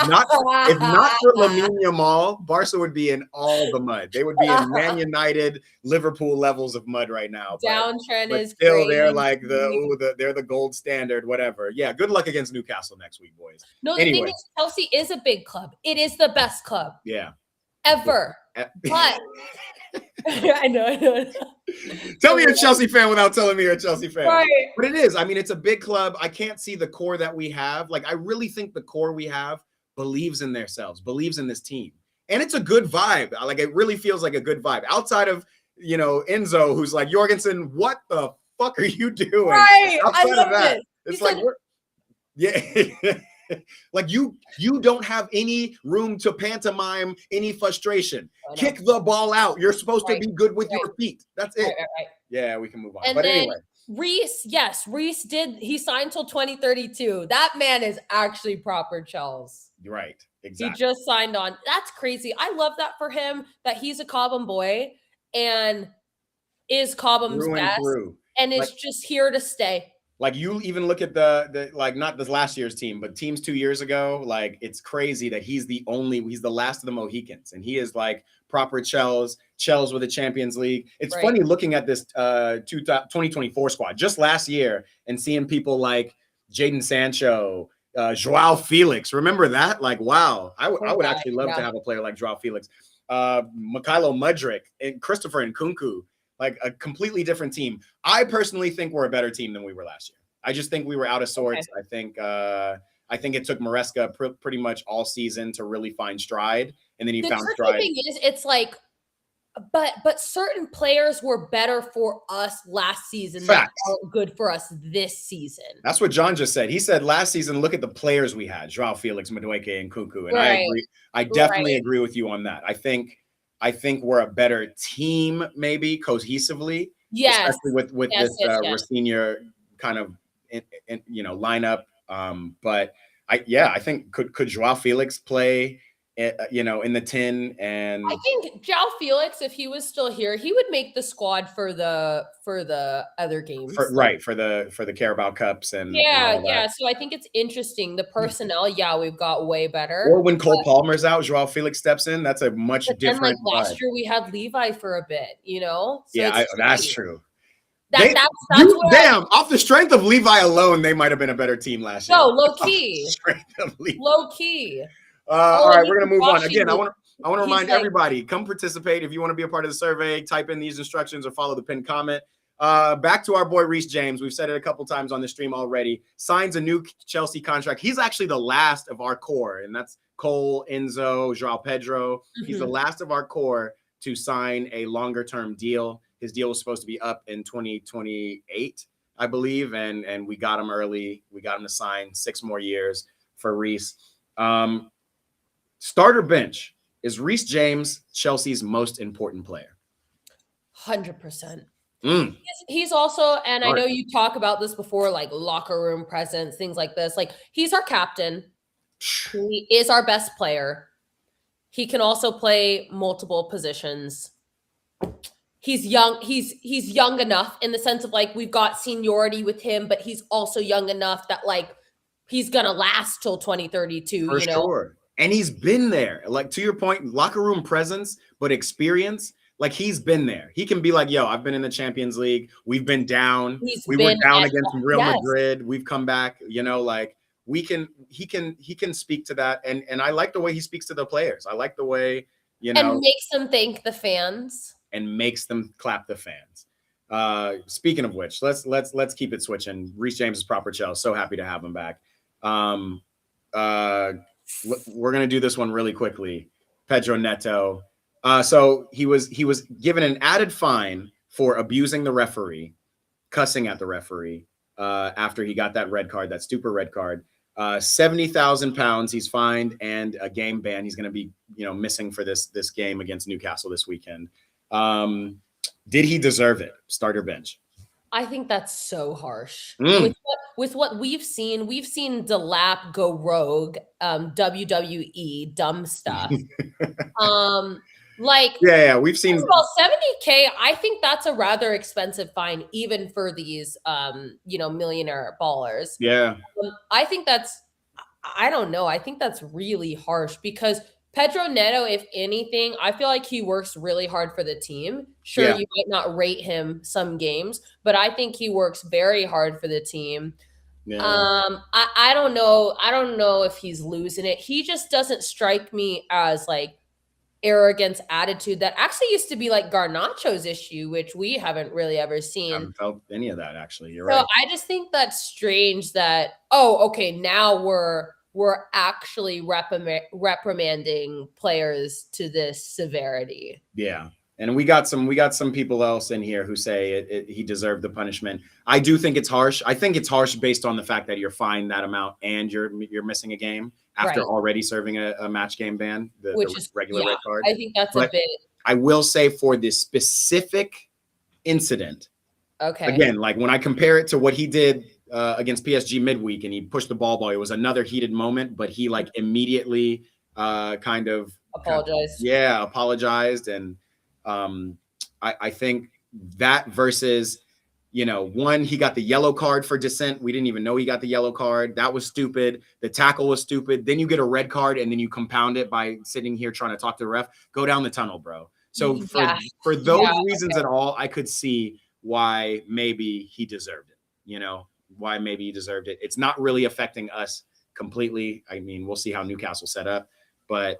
not for Lamine Yamal, Barca would be in all the mud. They would be in Man United, Liverpool levels of mud right now. Downtrend is still crazy. They're like they're the gold standard, whatever. Yeah, good luck against Newcastle next week, boys. No, the thing is, Chelsea is a big club. It is the best club. Yeah. Ever. But I know. Tell me you're a Chelsea fan without telling me you're a Chelsea fan. Right. But it is. I mean, it's a big club. I can't see the core that we have. Like, I really think the core we have believes in themselves, believes in this team. And it's a good vibe. Like, it really feels like a good vibe. Outside of, you know, Enzo, who's like, Jorgensen, what the fuck are you doing? Right. Outside I love of that, it. it's like, like you don't have any room to pantomime any frustration. Kick the ball out. You're supposed to be good with your feet. That's it. Right. Yeah, we can move on. And but then anyway, Reece he signed till 2032. That man is actually proper Chels. Right. Exactly. He just signed on. That's crazy. I love that for him, that he's a Cobham boy and is Cobham's best and is just here to stay. Like, you even look at the like, not this last year's team, but teams 2 years ago, like, it's crazy that he's the last of the Mohicans, and he is like proper Chels with the Champions League. It's funny looking at this 2024 squad just last year and seeing people like Jadon Sancho, Joao Felix. Remember that? Like, wow, I would actually love to have a player like Joao Felix, Mykhailo Mudryk, and Christopher Nkunku. Like, a completely different team. I personally think we're a better team than we were last year. I just think we were out of sorts. Okay. I think it took Maresca pretty much all season to really find stride, and then he found stride. The thing is, it's like But certain players were better for us last season that Facts. aren't good for us this season. That's what John just said. He said last season, look at the players we had, Joao Felix, Madueke, and Kuku. And I agree. I definitely agree with you on that. I think we're a better team, maybe cohesively. Yes. Especially with this Racine kind of lineup. But I think could Joao Felix play in the 10? And I think Joao Felix, if he was still here, he would make the squad for the other games. For the Carabao Cups and yeah. So I think it's interesting. The personnel, we've got way better. Or when Cole Palmer's out, Joao Felix steps in. That's a much different. Like last year, we had Levi for a bit. So that's true. Damn, off the strength of Levi alone, they might have been a better team last year. No, low key. Low key. All right, we're gonna move on. Again, I want to remind everybody, come participate. If you want to be a part of the survey, type in these instructions or follow the pinned comment. Back to our boy Reece James. We've said it a couple times on the stream already. Signs a new Chelsea contract. He's actually the last of our core, and that's Cole, Enzo, João Pedro. He's the last of our core to sign a longer-term deal. His deal was supposed to be up in 2028, I believe, and we got him early. We got him to sign 6 more years for Reece. Starter bench. Is Reece James Chelsea's most important player? 100%. He's also, and I know you talk about this before, like locker room presence, things like this. Like, he's our captain. He is our best player. He can also play multiple positions. He's young. He's young enough in the sense of like we've got seniority with him, but he's also young enough that like he's gonna last till 2032. For sure. And he's been there. Like, to your point, locker room presence, but experience. Like, he's been there. He can be like, yo, I've been in the Champions League. We've been down. We were down against Real Madrid. We've come back. Like he can speak to that. And I like the way he speaks to the players. I like the way, and makes them thank the fans. And makes them clap the fans. Speaking of which, let's keep it switching. Reece James is proper Chelsea. So happy to have him back. We're gonna do this one really quickly. Pedro Neto. So he was given an added fine for abusing the referee, cussing at the referee after he got that red card, that stupid red card. £70,000 he's fined and a game ban. He's going to be missing for this game against Newcastle this weekend. Did he deserve it? Starter bench. I think that's so harsh. With what we've seen Delap go rogue, WWE dumb stuff. We've seen. Well, $70K. I think that's a rather expensive fine, even for these millionaire ballers. Yeah. I think that's. I don't know. I think that's really harsh because Pedro Neto, if anything, I feel like he works really hard for the team. Sure, you might not rate him some games, but I think he works very hard for the team. Yeah. I don't know. I don't know if he's losing it. He just doesn't strike me as like arrogance attitude that actually used to be like Garnacho's issue, which we haven't really ever seen. I haven't felt any of that, actually. You're right. I just think that's strange that, now we're actually reprimanding players to this severity. Yeah. And we got some people else in here who say he deserved the punishment. I do think it's harsh. I think it's harsh based on the fact that you're fined that amount and you're missing a game after already serving a match game ban, which is regular red card. I think that's a bit. I will say for this specific incident, again, like when I compare it to what he did against PSG midweek and he pushed the ball, it was another heated moment, but he like immediately kind of apologized. Apologized. And I think that versus, one, he got the yellow card for dissent. We didn't even know he got the yellow card. That was stupid. The tackle was stupid. Then you get a red card and then you compound it by sitting here trying to talk to the ref. Go down the tunnel, bro. So for those reasons at all, I could see why maybe he deserved it, why maybe he deserved it. It's not really affecting us completely. I mean, we'll see how Newcastle set up, but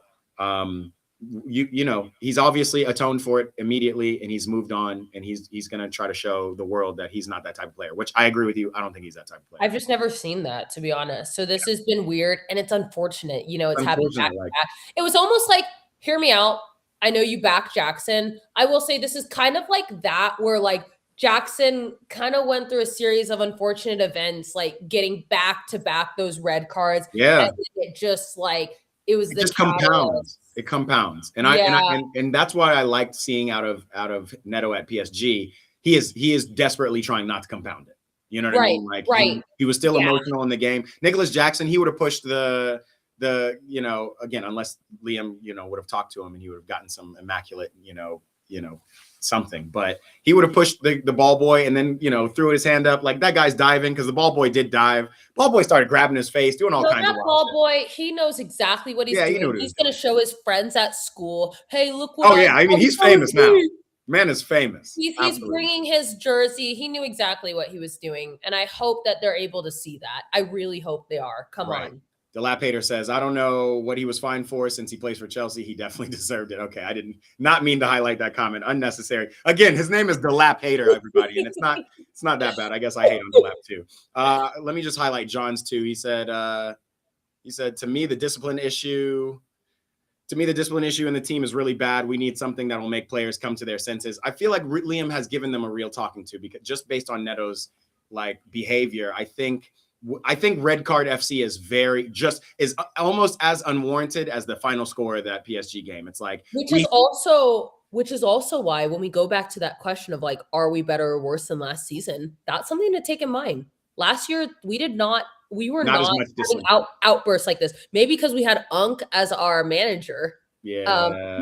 he's obviously atoned for it immediately and he's moved on and he's going to try to show the world that he's not that type of player, which I agree with you. I don't think he's that type of player. I've just never seen that, to be honest. So this has been weird and it's unfortunate. It's happening back to back. It was almost like, hear me out. I know you back Jackson. I will say this is kind of like that, where like Jackson kind of went through a series of unfortunate events, like getting back to back those red cards. Yeah. And it just like, it was It the just catalyst. compounds. It compounds. And that's why I liked seeing out of Neto at PSG. He is desperately trying not to compound it. You know what I mean? Like he was still emotional in the game. Nicholas Jackson, he would have pushed the again, unless Liam, would have talked to him and he would have gotten some immaculate, something, but he would have pushed the ball boy and then, threw his hand up like that guy's diving, because the ball boy did dive. Ball boy started grabbing his face, doing all kinds of ball boy, he knows exactly what he's doing. He's going to show his friends at school, hey, look what I mean, he's famous now. Man is famous. He's bringing his jersey. He knew exactly what he was doing, and I hope that they're able to see that. I really hope they are. Come on. The Lap Hater says, I don't know what he was fined for since he plays for Chelsea. He definitely deserved it. Okay, I did not mean to highlight that comment. Unnecessary. Again, his name is the Lap Hater, everybody, and it's not that bad. I guess I hate on the lap too. Let me just highlight John's too. He said, to me, the discipline issue in the team is really bad. We need something that will make players come to their senses. I feel like Liam has given them a real talking to, because just based on Neto's behavior, I think Red Card FC is almost as unwarranted as the final score of that PSG game. It's like, which is also why when we go back to that question of like, are we better or worse than last season? That's something to take in mind. Last year, we were not having outbursts like this. Maybe because we had Unk as our manager. Yeah.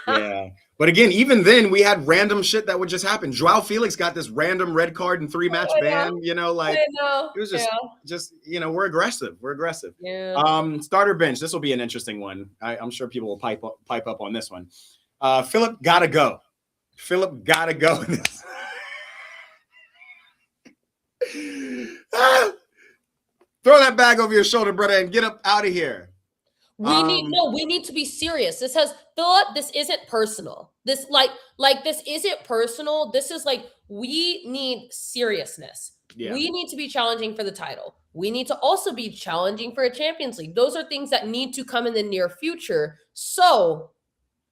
Yeah. But again, even then, we had random shit that would just happen. Joao Felix got this random red card and 3-match ban. It was just we're aggressive. Yeah. Starter bench. This will be an interesting one. I'm sure people will pipe up on this one. Philip gotta go. Philip gotta go. Throw that bag over your shoulder, brother, and get up out of here. We need to be serious. This isn't personal. This isn't personal. This is like, we need seriousness. Yeah. We need to be challenging for the title. We need to also be challenging for a Champions League. Those are things that need to come in the near future. So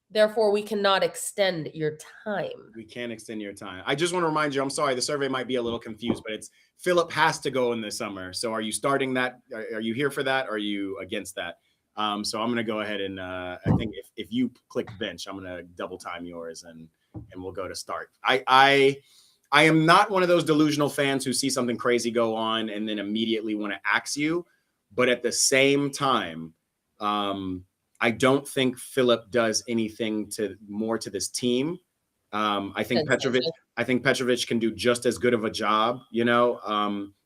therefore, we cannot extend your time. We can't extend your time. I just want to remind you, I'm sorry, the survey might be a little confused, but it's Philip has to go in the summer. So are you starting that? Are you here for that? Or are you against that? So I'm going to go ahead and I think if you click bench, I'm going to double time yours and we'll go to start. I am not one of those delusional fans who see something crazy go on and then immediately want to axe you. But at the same time, I don't think Philip does anything more to this team. I think Petrovic can do just as good of a job,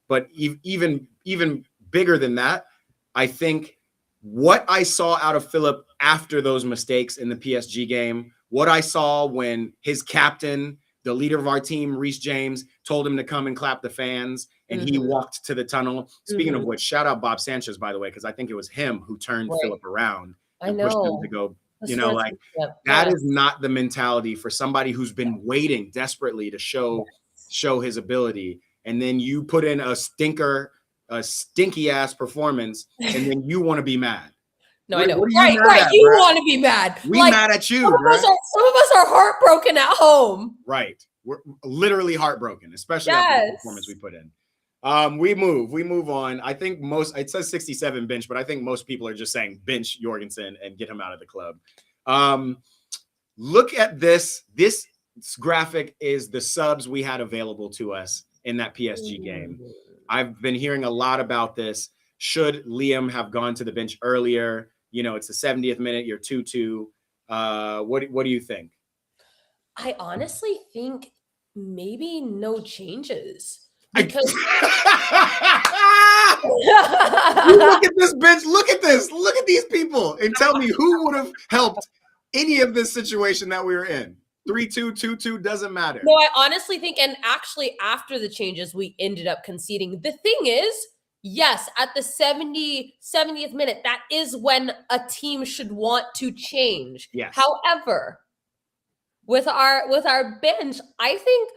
but even bigger than that, I think what I saw out of Philip after those mistakes in the PSG game, what I saw when his captain, the leader of our team, Reece James, told him to come and clap the fans, and he walked to the tunnel. Speaking of which, shout out Bob Sanchez, by the way, because I think it was him who turned Philip around and pushed him to go. That is not the mentality for somebody who's been waiting desperately to show his ability. And then you put in a stinky ass performance, and then you want to be mad. No, I know. Right. You want to be mad. We mad at you. Some of us are heartbroken at home. Right. We're literally heartbroken, especially after the performance we put in. We move on. I think it says 67 bench, but I think most people are just saying bench Jorgensen and get him out of the club. Look at this. This graphic is the subs we had available to us in that PSG game. I've been hearing a lot about this. Should Liam have gone to the bench earlier? It's the 70th minute. You're 2-2. What do you think? I honestly think maybe no changes. Because look at this bench. Look at this. Look at these people, and tell me who would have helped any of this situation that we were in. 3-2, 2-2 doesn't matter. No, I honestly think, and actually after the changes, we ended up conceding. The thing is, yes, at the 70th minute, that is when a team should want to change. Yes. However, with our bench, I think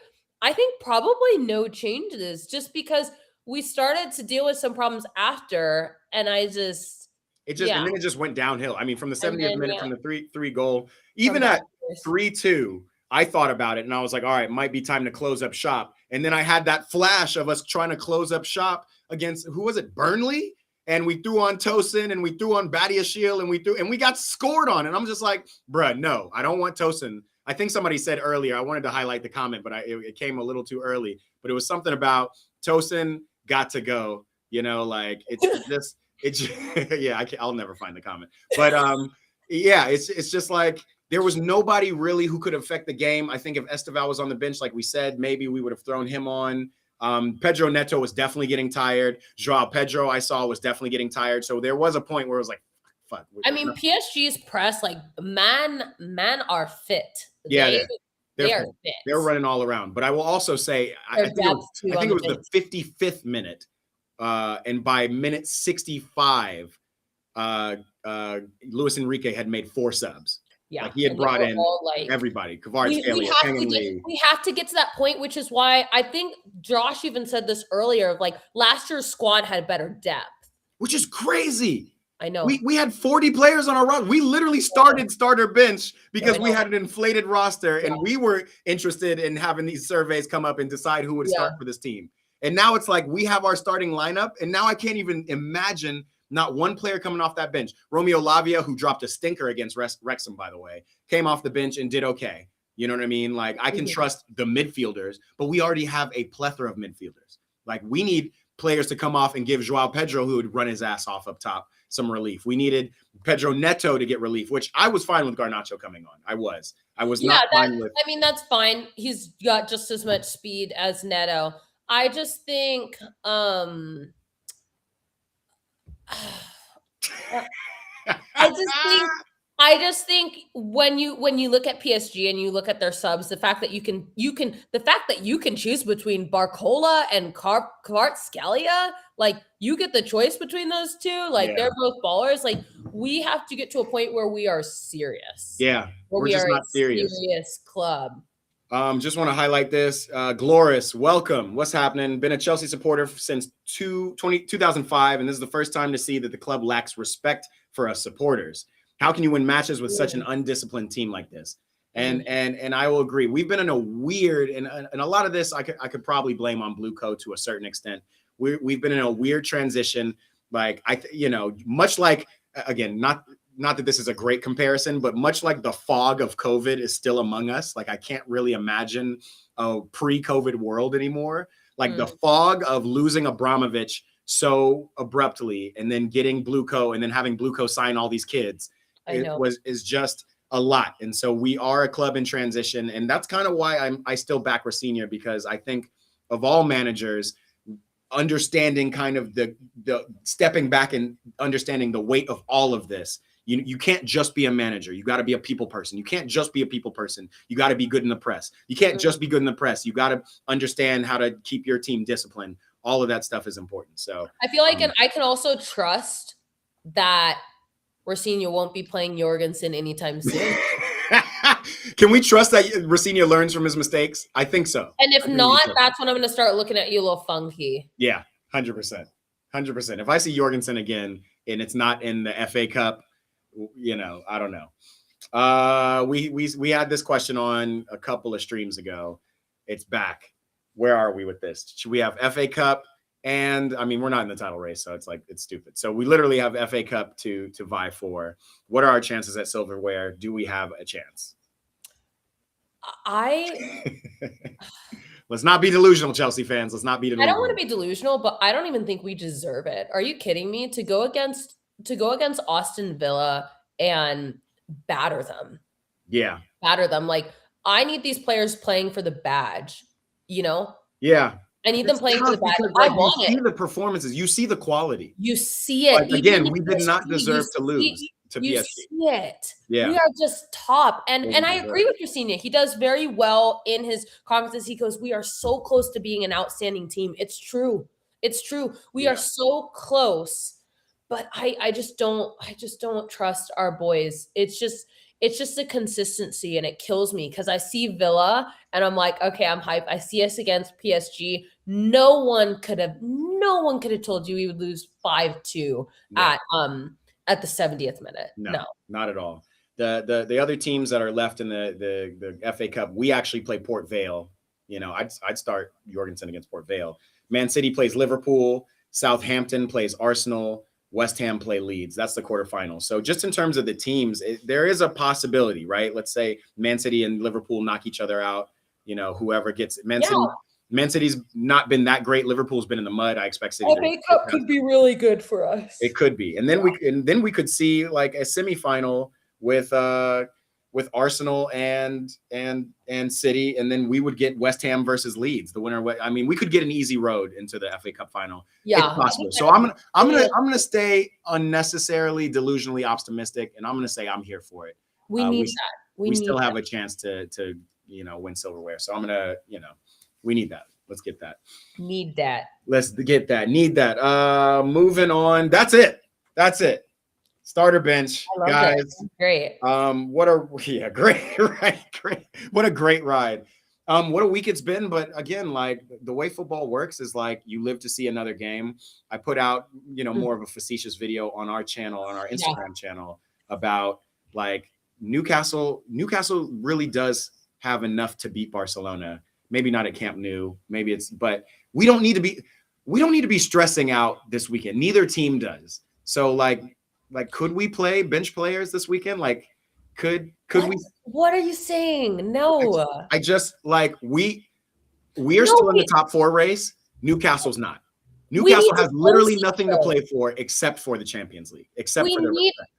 probably no changes, just because we started to deal with some problems after, and I just It just and then it just went downhill. I mean, from the 70th minute, from the three goal, even at 3-2, I thought about it and I was like, all right, it might be time to close up shop. And then I had that flash of us trying to close up shop against, who was it, Burnley? And we threw on Tosin and we threw on Badiashile and we got scored on. And I'm just like, bruh, no, I don't want Tosin. I think somebody said earlier, I wanted to highlight the comment, but it came a little too early. But it was something about Tosin got to go, like it's just, yeah, I'll never find the comment. But yeah, it's just like there was nobody really who could affect the game. I think if Esteval was on the bench, like we said, maybe we would have thrown him on. Pedro Neto was definitely getting tired. Joao Pedro, I saw, was definitely getting tired. So there was a point where it was like, fuck. I mean, PSG's press, like, man are fit. Yeah, they are fit. They're running all around. But I will also say, I think it was the 55th minute. And by minute 65, Luis Enrique had made 4 subs. Yeah, like he had brought in everybody. We have to get to that point, which is why I think Josh even said this earlier. Of like last year's squad had better depth, which is crazy. I know. We had 40 players on our roster. We literally started starter bench because we had an inflated roster, and we were interested in having these surveys come up and decide who would start for this team. And now it's like we have our starting lineup, and now I can't even imagine not one player coming off that bench. Romeo Lavia, who dropped a stinker against Wrexham, by the way, came off the bench and did okay. You know what I mean? Like, I can trust the midfielders, but we already have a plethora of midfielders. Like, we need players to come off and give Joao Pedro, who would run his ass off up top, some relief. We needed Pedro Neto to get relief, which I was fine with Garnacho coming on. I was not fine with. I mean, that's fine. He's got just as much speed as Neto. I just think I just think when you look at PSG and you look at their subs, the fact that you can choose between Barcola and Kvaratskhelia, like you get the choice between those two, like they're both ballers. Like we have to get to a point where we are serious. Yeah, we're just not serious club. Just want to highlight this. Gloris, welcome. What's happening? Been a Chelsea supporter since 2005, and this is the first time to see that the club lacks respect for us supporters. How can you win matches with such an undisciplined team like this? And I will agree. We've been in a weird, and a lot of this I could probably blame on Blue Co to a certain extent. We've been in a weird transition. Like much like, again, not that this is a great comparison, but much like the fog of COVID is still among us. Like I can't really imagine a pre-COVID world anymore. Like the fog of losing Abramovich so abruptly and then getting Blue Co and then having Blue Co sign all these kids is just a lot. And so we are a club in transition. And that's kind of why I still back Racine, because I think of all managers, understanding kind of the stepping back and understanding the weight of all of this. You can't just be a manager. You got to be a people person. You can't just be a people person. You got to be good in the press. You can't just be good in the press. You got to understand how to keep your team disciplined. All of that stuff is important. So I feel like, and I can also trust that Racine won't be playing Jorgensen anytime soon. Can we trust that Racine learns from his mistakes? I think so. And if not, that's when I'm going to start looking at you a little funky. Yeah, 100%. 100%. If I see Jorgensen again and it's not in the FA Cup, I don't know. We had this question on a couple of streams ago. It's back. Where are we with this? Should we have FA Cup? And I mean, we're not in the title race, so it's stupid. So we literally have FA Cup to vie for. What are our chances at Silverware? Do we have a chance? Let's not be delusional, Chelsea fans. Let's not be delusional. I don't want to be delusional, but I don't even think we deserve it. Are you kidding me? To go against Aston Villa and batter them. Yeah. Batter them. Like, I need these players playing for the badge, Yeah. I need them playing for the badge. I want it. You see the performances. You see the quality. You see it. Like, again, we did not deserve to lose to PSG. You see it. Yeah. We are just top. And I agree with Racine. He does very well in his conferences. He goes, we are so close to being an outstanding team. It's true. It's true. We are so close. But I just don't trust our boys. It's just a consistency, and it kills me because I see Villa and I'm like, okay, I'm hyped. I see us against PSG. No one could have told you we would lose 5-2 at at the 70th minute. No, not at all. The other teams that are left in the FA Cup, we actually play Port Vale. You know, I'd start Jorgensen against Port Vale. Man City plays Liverpool. Southampton plays Arsenal. West Ham play Leeds. That's the quarterfinal. So just in terms of the teams, there is a possibility, right? Let's say Man City and Liverpool knock each other out. You know, whoever gets it. Man City's not been that great. Liverpool's been in the mud. I expect City. FA Cup could be really good for us. It could be, and then we could see like a semifinal with Arsenal and City, and then we would get West Ham versus Leeds, the winner. I mean, we could get an easy road into the FA Cup final. Yeah, it's possible. So I'm gonna stay unnecessarily delusionally optimistic, and I'm gonna say I'm here for it. We need that. We still have a chance to win silverware. So I'm gonna we need that. Let's get that. Need that. Let's get that. Need that. Moving on. That's it. Starter bench, guys. Great. Great. Right. Great. What a great ride. What a week it's been. But again, like the way football works is like you live to see another game. I put out, more of a facetious video on our channel, on our Instagram channel about like Newcastle. Newcastle really does have enough to beat Barcelona. Maybe not at Camp Nou. But we don't need to be stressing out this weekend. Neither team does. So like, could we play bench players this weekend? Like, could we? What are you saying? No. I just like we are still in the top 4 race. Newcastle's not. Newcastle has literally nothing to play for except for the Champions League.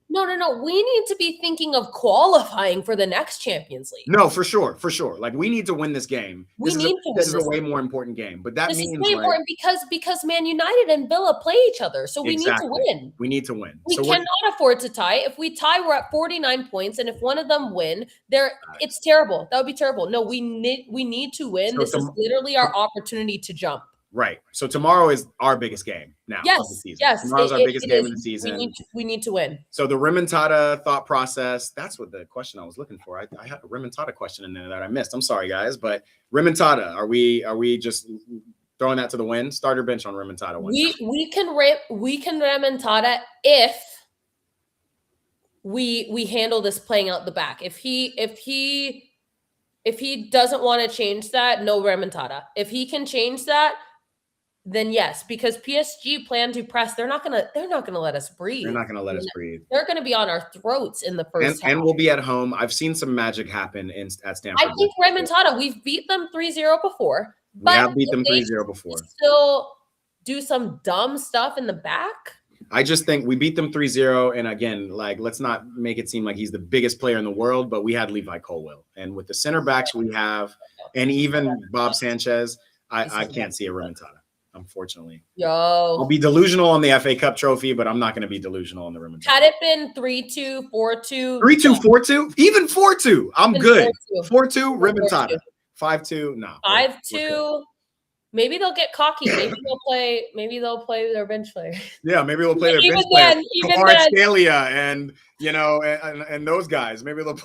No. We need to be thinking of qualifying for the next Champions League. No, for sure. Like we need to win this game. This is a way more important game. But that means way important because Man United and Villa play each other. So we need to win. We need to win. We cannot afford to tie. If we tie, we're at 49 points. And if one of them win, it's terrible. That would be terrible. No, we need to win. This is literally our opportunity to jump. Right. So tomorrow is our biggest game now of the season. Yes. Tomorrow's our biggest game of the season. We need to win. So the remontada thought process, that's what the question I was looking for. I had a remontada question in there that I missed. I'm sorry, guys. But remontada, are we just throwing that to the wind? Starter bench on remontada. We can remontada if we handle this playing out the back. If he doesn't want to change that, no remontada. If he can change that, then yes, because PSG plan to press. They're not gonna let us breathe. They're not gonna let us breathe. They're gonna be on our throats in the first half. And we'll be at home. I've seen some magic happen at Stamford. I think remontada. We've beat them 3-0 before. We have beat them 3-0 before. Still do some dumb stuff in the back. I just think we beat them 3-0. And again, like, let's not make it seem like he's the biggest player in the world, but we had Levi Colwill. And with the center backs we have, and even Bob Sanchez, I can't see a remontada. Unfortunately. I'll be delusional on the FA Cup trophy, but I'm not going to be delusional on the remontada. Had it been 3-2, 4-2. 3-2, 4-2? Even 4-2. I'm good. 4-2, remontada. 5-2, no. 5-2. Maybe they'll get cocky. Maybe they'll play their bench player. Yeah, maybe they'll play their bench player. Scalia and and those guys. Maybe they'll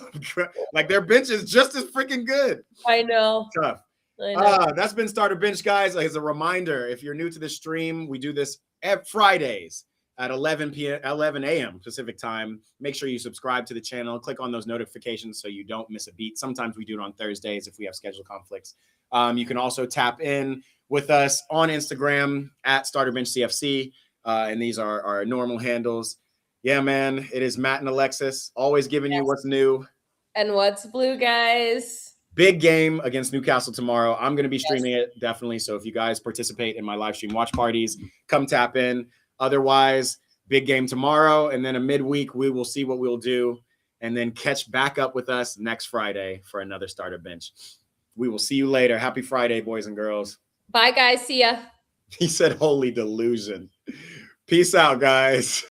like their bench is just as freaking good. I know. Tough. That's been Starter Bench, guys. As a reminder, if you're new to the stream, we do this Fridays at 11 a.m. Pacific time. Make sure you subscribe to the channel. Click on those notifications so you don't miss a beat. Sometimes we do it on Thursdays if we have schedule conflicts. You can also tap in with us on Instagram at Starter Bench CFC. And these are our normal handles. Yeah, man, it is Matt and Alexis, always giving you what's new. And what's blue, guys. Big game against Newcastle tomorrow. I'm going to be streaming it, definitely. So if you guys participate in my live stream watch parties, come tap in. Otherwise, big game tomorrow. And then a midweek, we will see what we'll do. And then catch back up with us next Friday for another Starter Bench. We will see you later. Happy Friday, boys and girls. Bye, guys. See ya. He said, holy delusion. Peace out, guys.